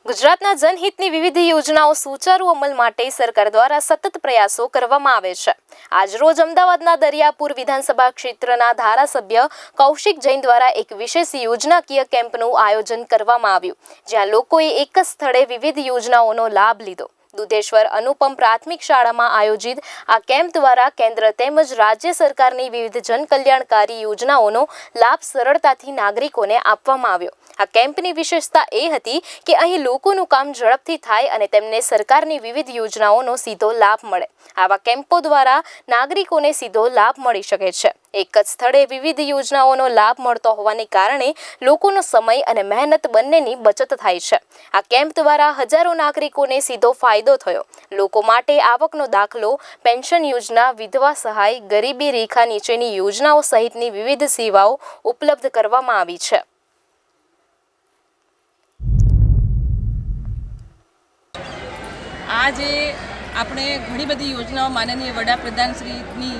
ગુજરાતના જનહિતની વિવિધ યોજનાઓ સુચારુ અમલ માટે સરકાર દ્વારા સતત પ્રયાસો કરવામાં આવે છે। આજરોજ અમદાવાદના દરિયાપુર વિધાનસભા ક્ષેત્રના ધારાસભ્ય કૌશિક જૈન દ્વારા એક વિશેષ યોજનાકીય કેમ્પનું આયોજન કરવામાં આવ્યું, જ્યાં લોકોએ એક જ સ્થળે વિવિધ યોજનાઓનો લાભ લીધો। દુધેશ્વર અનુપમ પ્રાથમિક શાળામાં આયોજિત આ કેમ્પ દ્વારા કેન્દ્ર તેમજ રાજ્ય સરકારની વિવિધ જનકલ્યાણકારી યોજનાઓનો લાભ સરળતાથી નાગરિકોને આપવામાં આવ્યો। આ કેમ્પની વિશેષતા એ હતી કે અહીં લોકોનું કામ ઝડપથી થાય અને તેમને સરકારની વિવિધ યોજનાઓનો સીધો લાભ મળે। આવા કેમ્પો દ્વારા નાગરિકોને સીધો લાભ મળી શકે છે। એક જ સ્થળે વિવિધ યોજનાઓનો લાભ મળતો હોવાને કારણે લોકોનો સમય અને મહેનત બંનેની બચત થાય છે। આ કેમ્પ દ્વારા હજારો નાગરિકોને સીધો ફાયદો થયો। લોકો માટે આવકનો દાખલો, પેન્શન યોજના, વિધવા સહાય, ગરીબી રેખા નીચેની યોજનાઓ સહિતની વિવિધ સેવાઓ ઉપલબ્ધ કરવામાં આવી છે। આજે આપણે ઘણી બધી યોજનાઓ માનનીય વડાપ્રધાન શ્રીની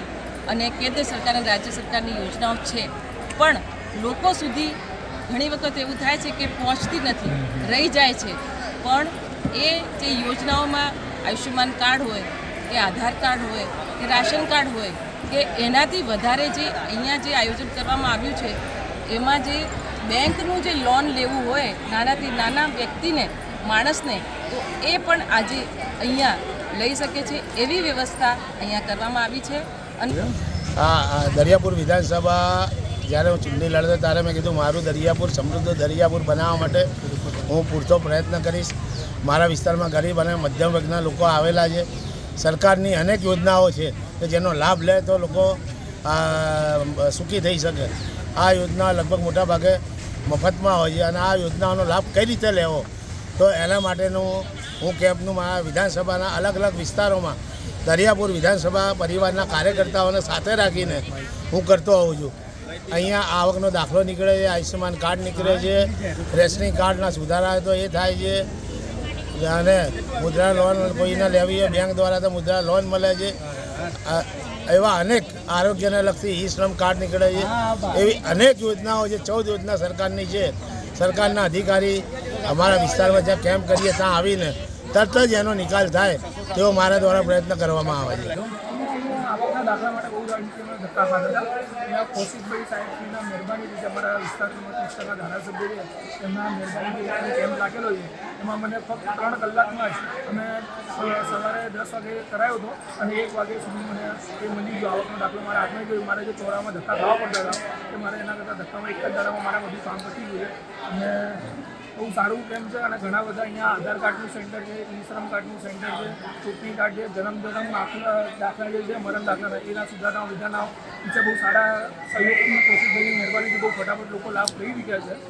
અને કેન્દ્ર સરકાર અને રાજ્ય સરકારની યોજનાઓ છે, પણ લોકો સુધી ઘણી વખત એવું થાય છે કે પહોંચતી નથી, રહી જાય છે। પણ એ જે યોજનાઓમાં આયુષ્યમાન કાર્ડ હોય કે આધાર કાર્ડ હોય કે રાશન કાર્ડ હોય કે એનાથી વધારે જે અહીંયા જે આયોજન કરવામાં આવ્યું છે, એમાં જે બેંકનું જે લોન લેવું હોય નાનાથી નાના વ્યક્તિને, માણસને, તો એ પણ આજે અહીંયા લઈ શકે છે એવી વ્યવસ્થા અહીંયા કરવામાં આવી છે। અને દરિયાપુર વિધાનસભા જ્યારે હું ચૂંટણી લડતો ત્યારે મેં કીધું મારું દરિયાપુર સમૃદ્ધ દરિયાપુર બનાવવા માટે હું પૂરતો પ્રયત્ન કરીશ। મારા વિસ્તારમાં ગરીબ અને મધ્યમ વર્ગના લોકો આવેલા છે। સરકારની અનેક યોજનાઓ છે કે જેનો લાભ લે તો લોકો સુખી થઈ શકે। આ યોજના લગભગ મોટા ભાગે મફતમાં હોય છે અને આ યોજનાઓનો લાભ કઈ રીતે લેવો તો એના માટેનું હું કેમ્પનું મારા વિધાનસભાના અલગ અલગ વિસ્તારોમાં દરિયાપુર વિધાનસભા પરિવારના કાર્યકર્તાઓને સાથે રાખીને હું કરતો હોઉં છું। અહીંયા આવકનો દાખલો નીકળે છે, આયુષ્યમાન કાર્ડ નીકળે છે, રેશનિંગ કાર્ડના સુધારા તો એ થાય છે અને મુદ્રા લોન કોઈને લેવી હોય બેંક દ્વારા તો મુદ્રા લોન મળે છે। એવા અનેક આરોગ્યને લગતી ઈ શ્રમ કાર્ડ નીકળે છે। એવી અનેક યોજનાઓ છે, 14 યોજના સરકારની છે। સરકારના અધિકારી અમારા વિસ્તારમાં જ્યાં કેમ્પ કરીએ ત્યાં આવીને તરત જ એનો નિકાલ થાય તેવો મારા દ્વારા પ્રયત્ન કરવામાં આવે છે। આવકના દાખલા માટે બહુ ધક્કા ખાધા હતા। કૌશિકભાઈ સાહેબના મહેરબાનીથી અમારા વિસ્તારમાં 30% ધારાસભ્ય છે, એમના મહેરબાનીથી કેમ્પ લાગેલો છે। એમાં મને ફક્ત 3 કલાકમાં જ અમે સવારે 10 વાગે કરાયો હતો અને 1 વાગ્યા સુધી મને એ મળી ગયો આવકનો દાખલો મારા હાથમાં ગયો। મારે જે ચોરામાં ધક્કા ખાવા પડતા હતા કે મારે એના કરતાં ધક્કામાં એક જ દાડામાં મારા બધું કામ પતી ગયું છે અને બહુ સારું કેમ્પ છે। અને ઘણા બધા અહીંયા આધાર કાર્ડનું સેન્ટર છે, ઈ શ્રમ કાર્ડનું સેન્ટર છે, ચૂંટણી કાર્ડ છે, જન્મ દાખલા જે છે, મરણ દાખલા એના સુધારણાઓ વિધાનાઓ નીચે બહુ સારા સહયોગની કોશિશભાઈની મહેરબાનીથી બહુ ફટાફટ લોકો લાભ લઈ રહ્યા છે।